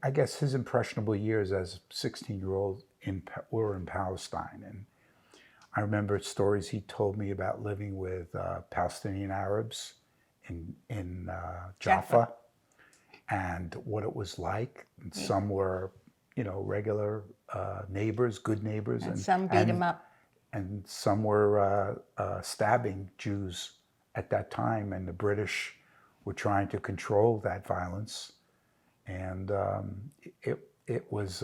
I guess his impressionable years as a 16-year-old were in Palestine. And I remember stories he told me about living with Palestinian Arabs in Jaffa and what it was like. And some were, regular neighbors, good neighbors. And some beat him up. And some were stabbing Jews at that time. And the British were trying to control that violence. And it was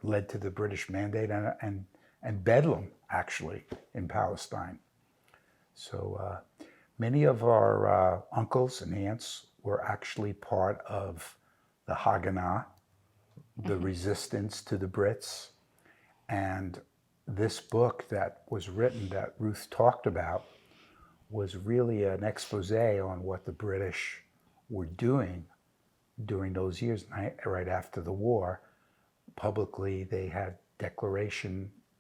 led to the British Mandate and Bedlam, actually, in Palestine. So many of our uncles and aunts were actually part of the Haganah, the resistance to the Brits. And this book that was written that Ruth talked about was really an expose on what the British were doing during those years, right after the war. Publicly, they had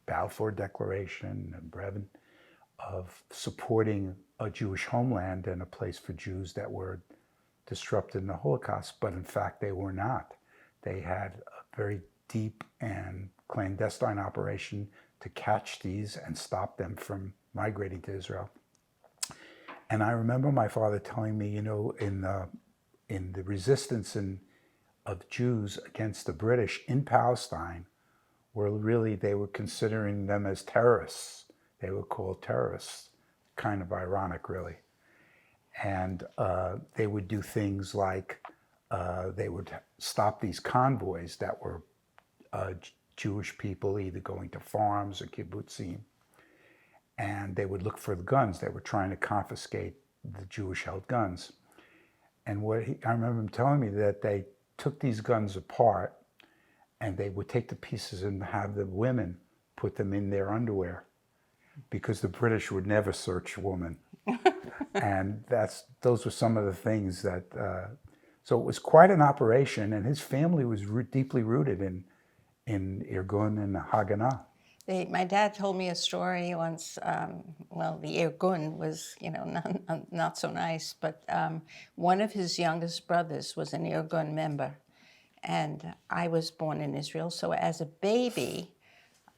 Balfour Declaration and Brevin, of supporting a Jewish homeland and a place for Jews that were disrupted in the Holocaust, but in fact they were not. They had a very deep and clandestine operation to catch these and stop them from migrating to Israel. And I remember my father telling me, in the resistance of Jews against the British in Palestine, where really they were considering them as terrorists. They were called terrorists, kind of ironic, really. And they would do things like they would stop these convoys that were Jewish people either going to farms or kibbutzim, and they would look for the guns. They were trying to confiscate the Jewish-held guns. And I remember him telling me that they took these guns apart and they would take the pieces and have the women put them in their underwear because the British would never search a woman. And those were some of the things that, so it was quite an operation, and his family was deeply rooted in Irgun and Haganah. My dad told me a story once. The Irgun was, not so nice, but one of his youngest brothers was an Irgun member, and I was born in Israel. So as a baby,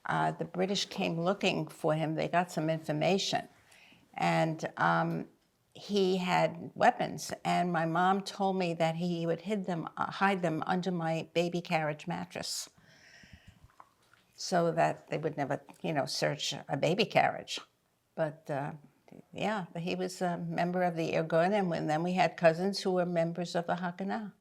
the British came looking for him. They got some information, and he had weapons. And my mom told me that he would hide them under my baby carriage mattress, so that they would never, search a baby carriage. But he was a member of the Irgun, and then we had cousins who were members of the Haganah.